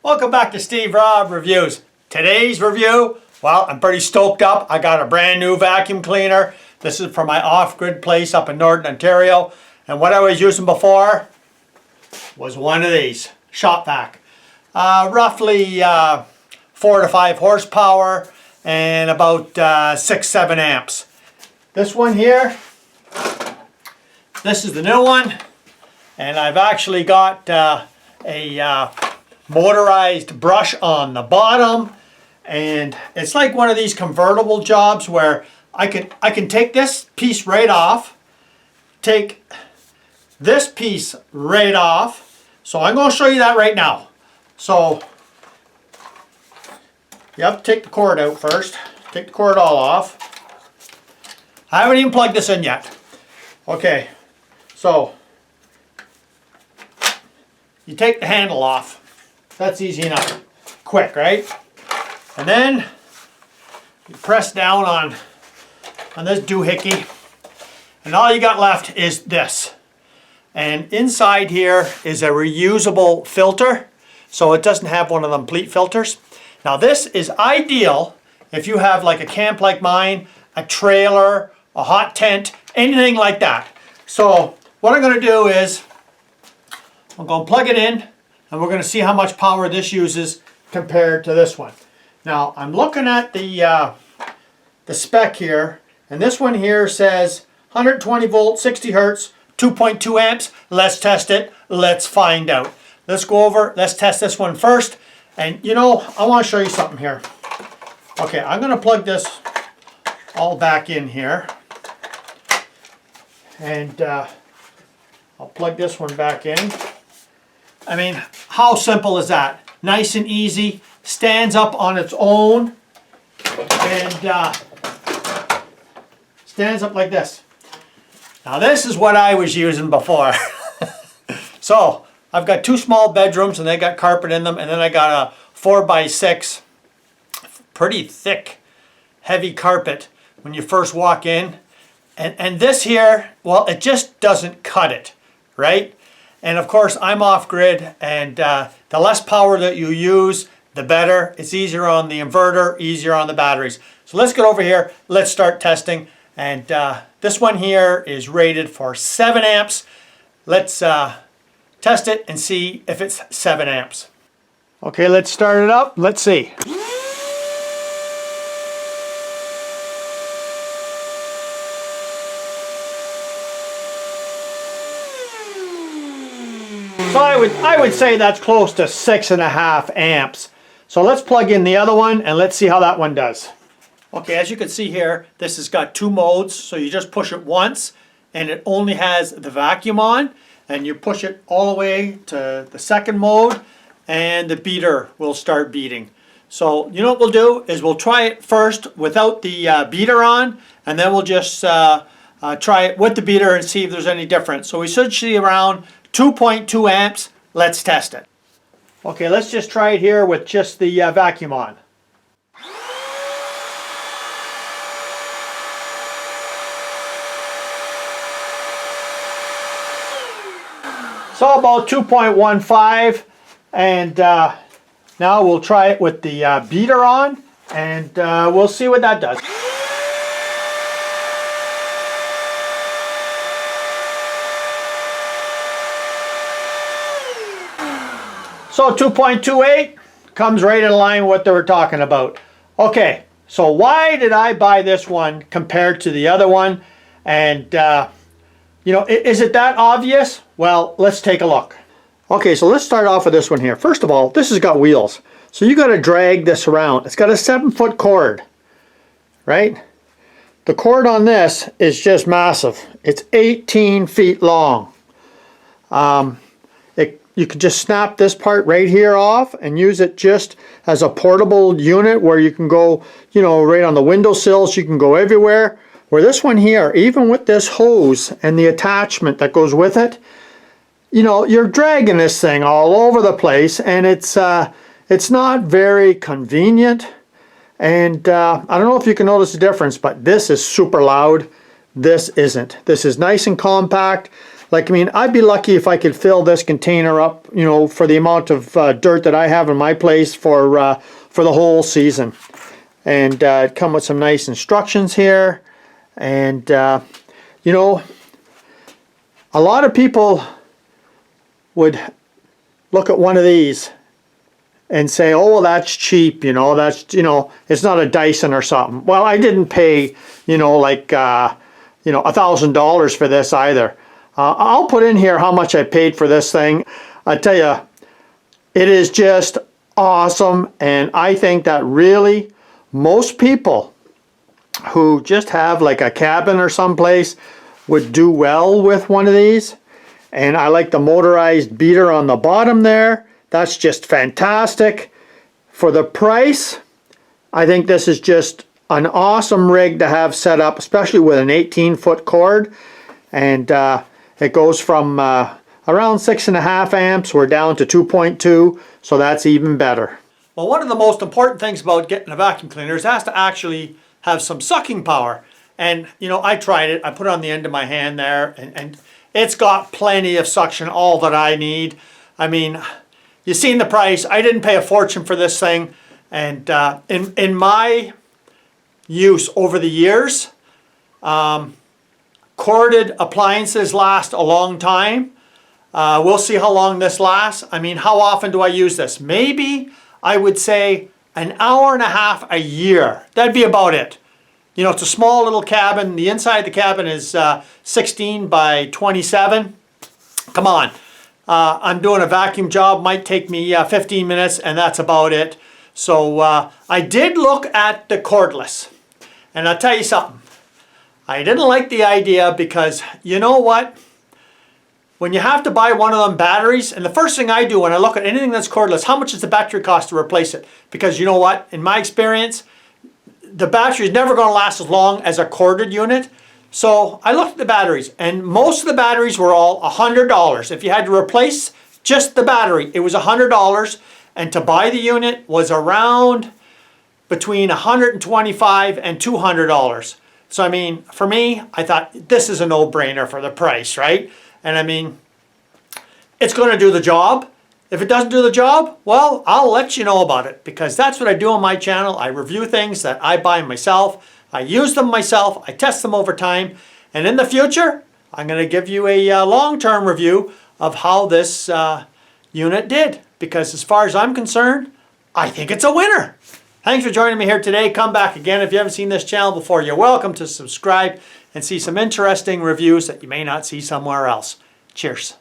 Welcome back to Steve Rob Reviews. Today's review, well, I'm pretty stoked up. I got a brand new vacuum cleaner. This is from my off-grid place up in Northern Ontario. And what I was using before was one of these, shop vac. Roughly 4 to 5 horsepower and about 6-7 amps. This one here, this is the new one. And I've actually got a motorized brush on the bottom, and it's like one of these convertible jobs where I can take this piece right off, take this piece right off. So I'm going to show you that right now. So you have to take the cord out first. Take the cord all off. I haven't even plugged this in yet. Okay, so you take the handle off. That's easy enough. Quick, right? And then you press down on this doohickey, and all you got left is this. And inside here is a reusable filter, so it doesn't have one of them pleat filters. Now this is ideal if you have like a camp like mine, a trailer, a hot tent, anything like that. So what I'm going to do is I'm going to plug it in, and we're going to see how much power this uses compared to this one. Now I'm looking at the spec here, and this one here says 120 volt, 60 hertz, 2.2 amps. Let's test it. Let's find out. Let's go over, let's test this one first. And you know, I want to show you something here. Okay, I'm going to plug this all back in here. And I'll plug this one back in. I mean, how simple is that? Nice and easy, stands up on its own, and stands up like this. Now this is what I was using before. So I've got 2 small bedrooms, and they got carpet in them, and then I got a 4x6, pretty thick, heavy carpet when you first walk in. And this here, well, it just doesn't cut it, right? And of course, I'm off-grid, and the less power that you use, the better. It's easier on the inverter, easier on the batteries. So let's get over here. Let's start testing. And this one here is rated for 7 amps. Let's test it and see if it's 7 amps. Okay, let's start it up. Let's see. So I would say that's close to 6.5 amps. So let's plug in the other one and let's see how that one does. Okay, as you can see here, this has got 2 modes. So you just push it once and it only has the vacuum on, and you push it all the way to the second mode and the beater will start beating. So you know what we'll do is we'll try it first without the beater on, and then we'll just try it with the beater and see if there's any difference. So we should see around 2.2 amps. Let's test it. Okay, let's just try it here with just the vacuum on. So about 2.15, and now we'll try it with the beater on, and we'll see what that does. So 2.28 comes right in line with what they were talking about. Okay, so why did I buy this one compared to the other one? And you know, is it that obvious? Well, let's take a look. Okay, so let's start off with this one here. First of all, this has got wheels. So you got to drag this around. It's got a 7-foot cord, right? The cord on this is just massive. It's 18 feet long. You could just snap this part right here off and use it just as a portable unit where you can go, you know, right on the windowsills. You can go everywhere. Where this one here, even with this hose and the attachment that goes with it, you know, you're dragging this thing all over the place, and it's not very convenient. And I don't know if you can notice the difference, but this is super loud. This isn't. This is nice and compact. Like, I mean, I'd be lucky if I could fill this container up, you know, for the amount of dirt that I have in my place for the whole season. And it comes with some nice instructions here. And, you know, a lot of people would look at one of these and say, oh, well, that's cheap, you know, that's, you know, it's not a Dyson or something. Well, I didn't pay, you know, like, you know, $1,000 for this either. I'll put in here how much I paid for this thing. I tell you, it is just awesome, and I think that really most people who just have like a cabin or someplace would do well with one of these. And I like the motorized beater on the bottom there. That's just fantastic. For the price, I think this is just an awesome rig to have set up, especially with an 18-foot cord. And it goes from around 6.5 amps. We're down to 2.2, so that's even better. Well, one of the most important things about getting a vacuum cleaner is it has to actually have some sucking power. And, you know, I tried it. I put it on the end of my hand there, and it's got plenty of suction, all that I need. I mean, you've seen the price. I didn't pay a fortune for this thing. And in my use over the years, corded appliances last a long time. We'll see how long this lasts. I mean, how often do I use this? Maybe I would say an hour and a half a year. That'd be about it. You know, it's a small little cabin. The inside of the cabin is 16 by 27. Come on. I'm doing a vacuum job. Might take me 15 minutes, and that's about it. So I did look at the cordless. And I'll tell you something. I didn't like the idea because, you know what? When you have to buy one of them batteries, and the first thing I do when I look at anything that's cordless, how much does the battery cost to replace it? Because you know what? In my experience, the battery is never going to last as long as a corded unit. So I looked at the batteries, and most of the batteries were all $100. If you had to replace just the battery, it was $100. And to buy the unit was around between $125 and $200. So I mean, for me, I thought this is a no-brainer for the price, right? And I mean, it's going to do the job. If it doesn't do the job, well, I'll let you know about it, because that's what I do on my channel. I review things that I buy myself. I use them myself. I test them over time. And in the future, I'm going to give you a long-term review of how this unit did. Because as far as I'm concerned, I think it's a winner. Thanks for joining me here today. Come back again. If you haven't seen this channel before, you're welcome to subscribe and see some interesting reviews that you may not see somewhere else. Cheers.